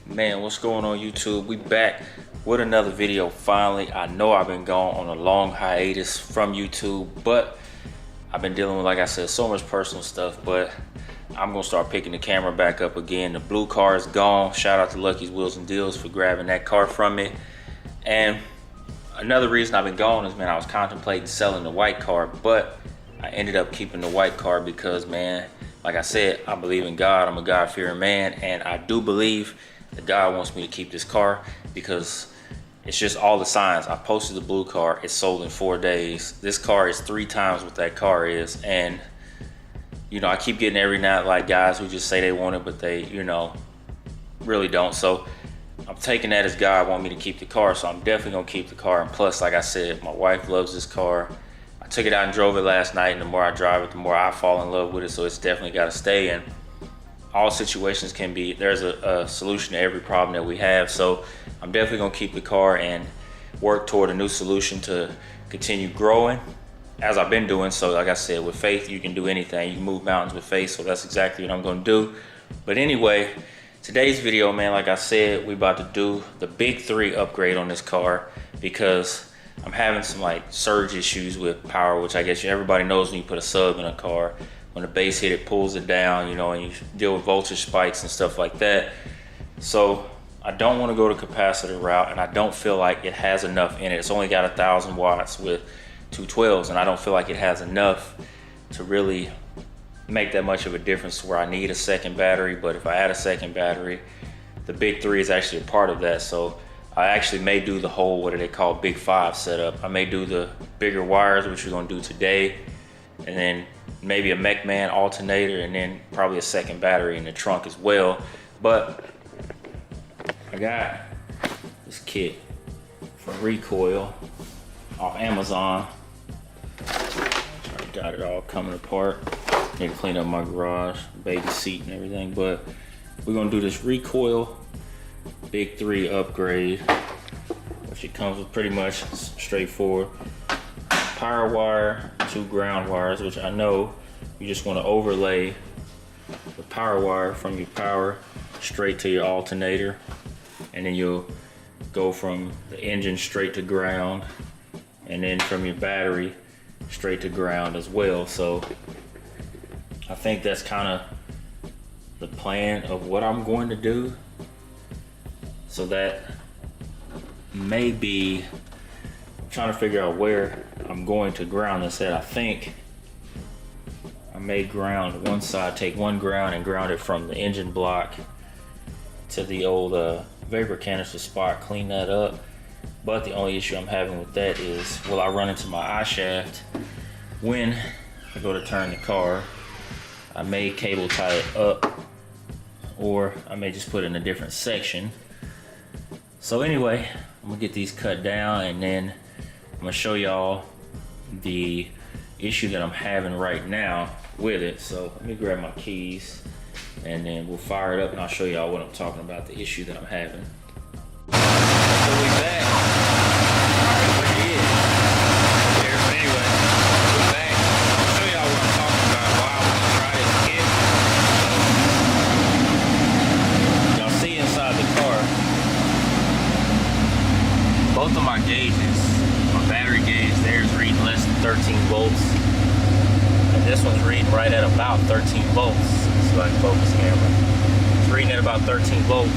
Man, what's going on YouTube? We back with another video finally. I know I've been gone on a long hiatus from YouTube, but I've been dealing with, like I said, so much personal stuff, but I'm gonna start picking the camera back up again. The blue car is gone. Shout out to Lucky's Wheels and Deals for grabbing that car from me. And another reason I've been gone is, man, I was contemplating selling the white car, but I ended up keeping the white car because, man, like I said, I believe in God. I'm a God-fearing man, and I do believe that God wants me to keep this car because it's just all the signs. I posted the blue car. It's sold in 4 days. This car is 3 times what that car is. And, you know, I keep getting every night like guys who just say they want it, but they, you know, really don't. So I'm taking that as God want me to keep the car. So I'm definitely going to keep the car. And plus, like I said, my wife loves this car. I took it out and drove it last night. And the more I drive it, the more I fall in love with it. So it's definitely got to stay in. All situations can be, there's a solution to every problem that we have. So I'm definitely gonna keep the car and work toward a new solution to continue growing as I've been doing. So like I said, with faith, you can do anything. You can move mountains with faith. So that's exactly what I'm gonna do. But anyway, today's video, man, like I said, we about to do the big 3 upgrade on this car because I'm having some like surge issues with power, which I guess everybody knows when you put a sub in a car. When the bass hit, it pulls it down, you know, and you deal with voltage spikes and stuff like that. So I don't want to go the capacitor route, and I don't feel like it has enough in it. It's only got 1,000 watts with 212s, and I don't feel like it has enough to really make that much of a difference where I need a second battery. But if I add a second battery, the big 3 is actually a part of that. So I actually may do the whole, what do they call, big 5 setup. I may do the bigger wires, which we're gonna do today, and then maybe a MechMan alternator, and then probably a second battery in the trunk as well. But I got this kit from Recoil off Amazon. I got it all coming apart. Need to clean up my garage, baby seat and everything. But we're gonna do this Recoil big 3 upgrade, which it comes with pretty much straightforward power wire, 2 ground wires, which I know you just want to overlay the power wire from your power straight to your alternator, and then you'll go from the engine straight to ground, and then from your battery straight to ground as well. So I think that's kind of the plan of what I'm going to do. So that may be, I'm trying to figure out where I'm going to ground this at. I think I may ground one side, take one ground and ground it from the engine block to the old vapor canister spot, clean that up. But the only issue I'm having with that is, will I run into my eye shaft when I go to turn the car? I may cable tie it up, or I may just put it in a different section. So anyway, I'm gonna get these cut down, and then I'm gonna show y'all the issue that I'm having right now with it. So let me grab my keys, and then we'll fire it up, and I'll show y'all what I'm talking about, the issue that I'm having. So we back. Alright, what it is. There, but anyway, we're back. I'll show y'all what I'm talking about, why I want to try this kit. So, y'all see inside the car, both of my gauges, my battery gauge there is reading less than 13 volts. And this one's reading right at about 13 volts. It's like focus camera. It's reading at about 13 volts.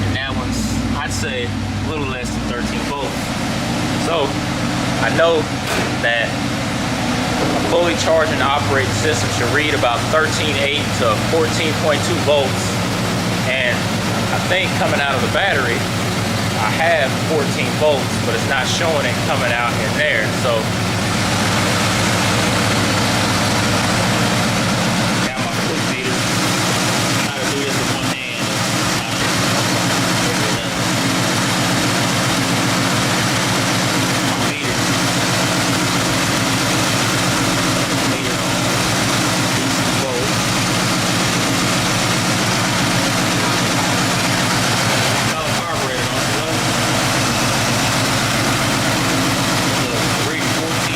And that one's, I'd say, a little less than 13 volts. So I know that a fully charged and operating system should read about 13.8 to 14.2 volts. And I think coming out of the battery, I have 14 volts, but it's not showing it coming out in there. So got my foot meter. Try to do this with one hand. My meter. Meter on. DC volt. Carburetor on. Reading 14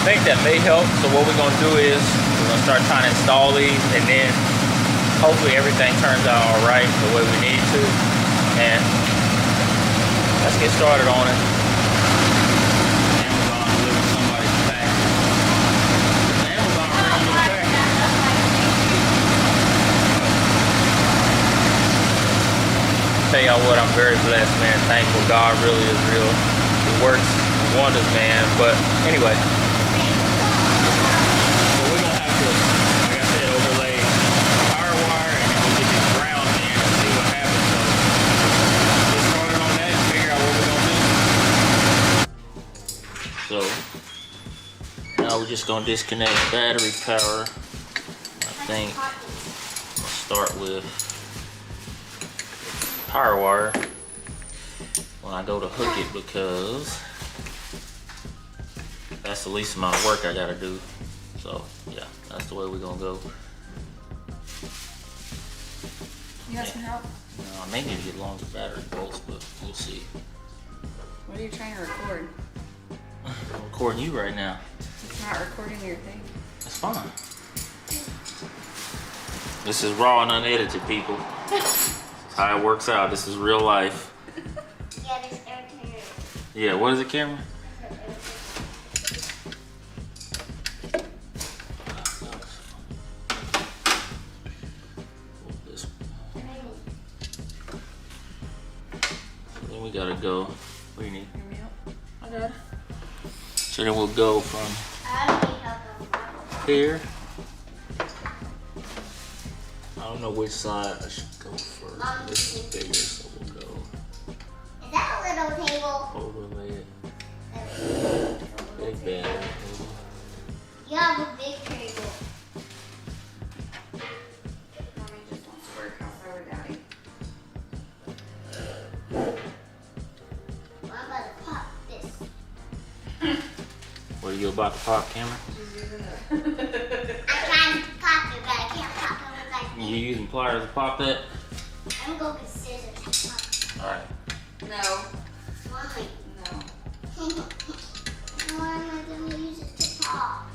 think that may help. So what we're gonna do is we're gonna start trying to install these, and then hopefully everything turns out all right the way we need to. And let's get started on it. Amazon delivered somebody's package. Amazon bringing you a package. Tell y'all what, I'm very blessed, man. Thankful. God really is real. He works wonders, man. But anyway, so we're gonna have to, like I said, overlay power wire, and then we'll get these grounds in and see what happens. So get started on that and figure out what we're gonna do. So now we're just gonna disconnect battery power. I think I'll start with power wire when I go to hook it, because that's the least amount of work I gotta do. So yeah, that's the way we're gonna go. You got some help? I may need to get longer battery bolts, but we'll see. What are you trying to record? I'm recording you right now. It's not recording your thing. That's fine. This is raw and unedited, people. How it works out. This is real life. Yeah, there's air camera. Yeah, what is it, camera? Then we gotta go. What do you need? Hear me out? I got it. So then we'll go from I don't need help on here. I don't know which side I should go first. This is bigger, so we'll go Is that a little table? overlay it. Big battery. You have a big table. Mommy just wants to work outside with Daddy. Well, I'm about to pop this. What are you about to pop, camera? She's using it. I'm trying to pop it, but I can't pop it with like You using pliers to pop that? I'm gonna go get scissors. Alright. No. Why? No. Why am I gonna use it to pop?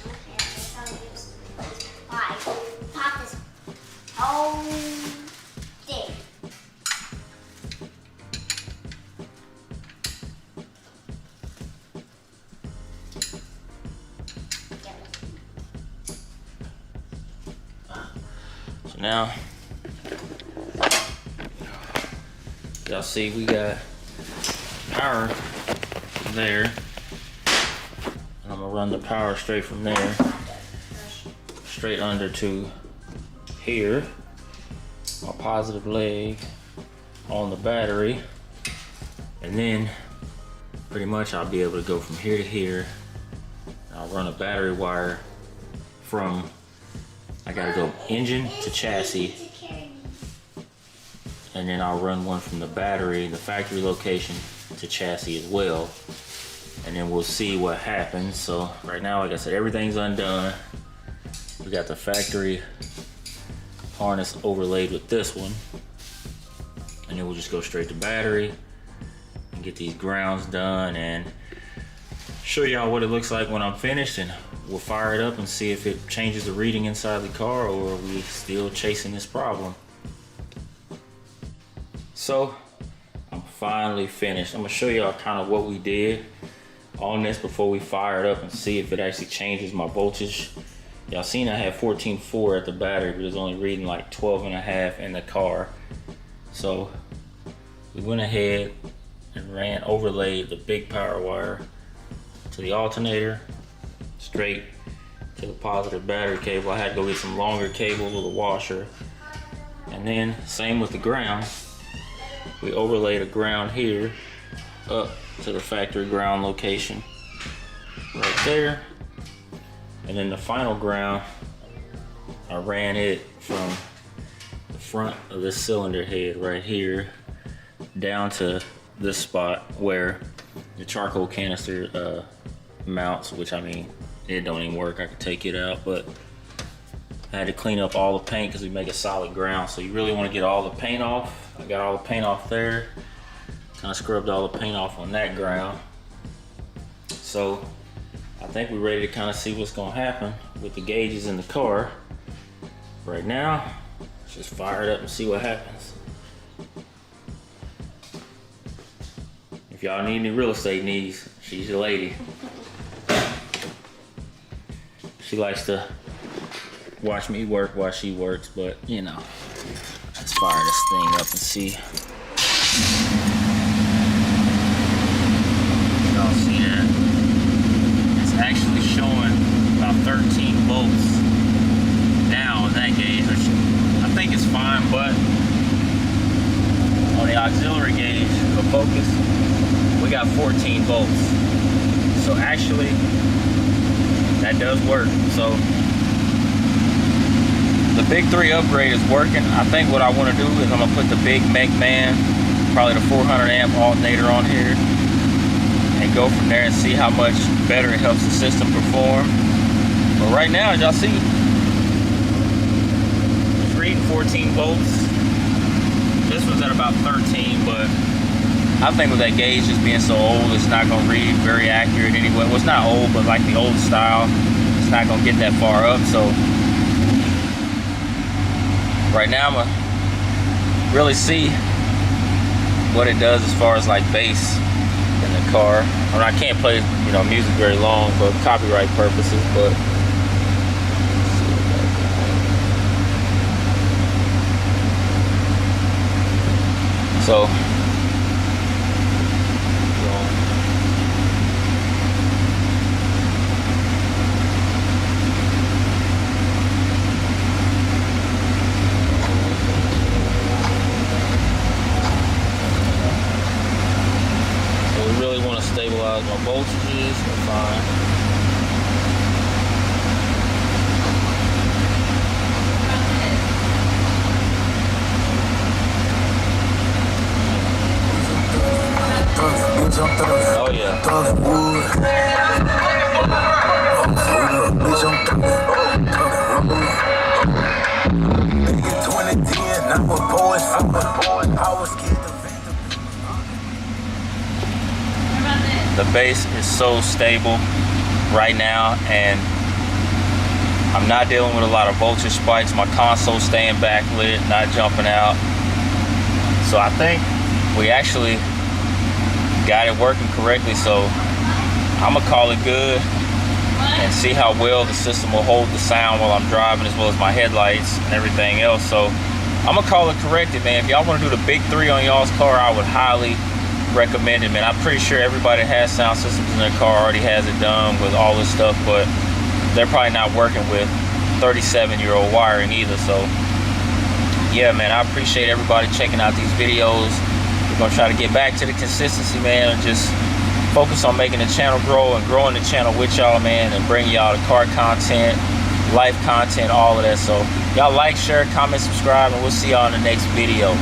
Okay, I'm gonna use this. Why? Pop this whole thing. So now, y'all see we got power there. And I'm gonna run the power straight from there, straight under to here. My positive leg on the battery. And then pretty much I'll be able to go from here to here. I'll run a battery wire from, I gotta go engine to chassis, and then I'll run one from the battery, the factory location, to chassis as well. And then we'll see what happens. So right now, like I said, everything's undone. We got the factory harness overlaid with this one. And then we'll just go straight to battery and get these grounds done and show y'all what it looks like when I'm finished, and we'll fire it up and see if it changes the reading inside the car, or are we still chasing this problem. So I'm finally finished. I'm gonna show y'all kind of what we did on this before we fire it up and see if it actually changes my voltage. Y'all seen I had 14.4 at the battery, but it's only reading like 12.5 in the car. So we went ahead and overlaid the big power wire to the alternator, straight to the positive battery cable. I had to go get some longer cable with a washer. And then same with the ground. We overlaid a ground here up to the factory ground location right there. And then the final ground, I ran it from the front of this cylinder head right here down to this spot where the charcoal canister mounts, which I mean, it don't even work. I could take it out, but I had to clean up all the paint because we make a solid ground. So you really want to get all the paint off. I got all the paint off there. Kind of scrubbed all the paint off on that ground. So think we're ready to kind of see what's gonna happen with the gauges in the car. Right now, just fire it up and see what happens. If y'all need any real estate needs, she's your lady. She likes to watch me work while she works, but you know, let's fire this thing up and see. Y'all see that? It's actually showing about 13 volts now on that gauge, which I think is fine, but on the auxiliary gauge, the focus, we got 14 volts. So actually, that does work. So the Big 3 upgrade is working. I think what I want to do is I'm gonna put the big Man, probably the 400 amp alternator on here, and go from there and see how much better it helps the system perform. But right now, as y'all see, it's reading 14 volts. This was at about 13, but I think with that gauge just being so old, it's not gonna read very accurate anyway. Well, it's not old, but like the old style, it's not gonna get that far up. So right now, I'm gonna really see what it does as far as like bass in the car. I mean, I can't play, you know, music very long for copyright purposes, but so. Stabilize my voltages, we're fine. Oh yeah. The bass is so stable right now, and I'm not dealing with a lot of voltage spikes. My console's staying backlit, not jumping out. So I think we actually got it working correctly. So I'm gonna call it good and see how well the system will hold the sound while I'm driving, as well as my headlights and everything else. So I'm gonna call it corrected, man. If y'all wanna do the Big 3 on y'all's car, I would highly recommend it, man. I'm pretty sure everybody that has sound systems in their car already has it done with all this stuff, but they're probably not working with 37-year-old wiring either. So yeah, man, I appreciate everybody checking out these videos. We're gonna try to get back to the consistency, man, and just focus on making the channel grow and growing the channel with y'all, man, and bring y'all the car content, life content, all of that. So y'all like, share, comment, subscribe, and we'll see y'all in the next video.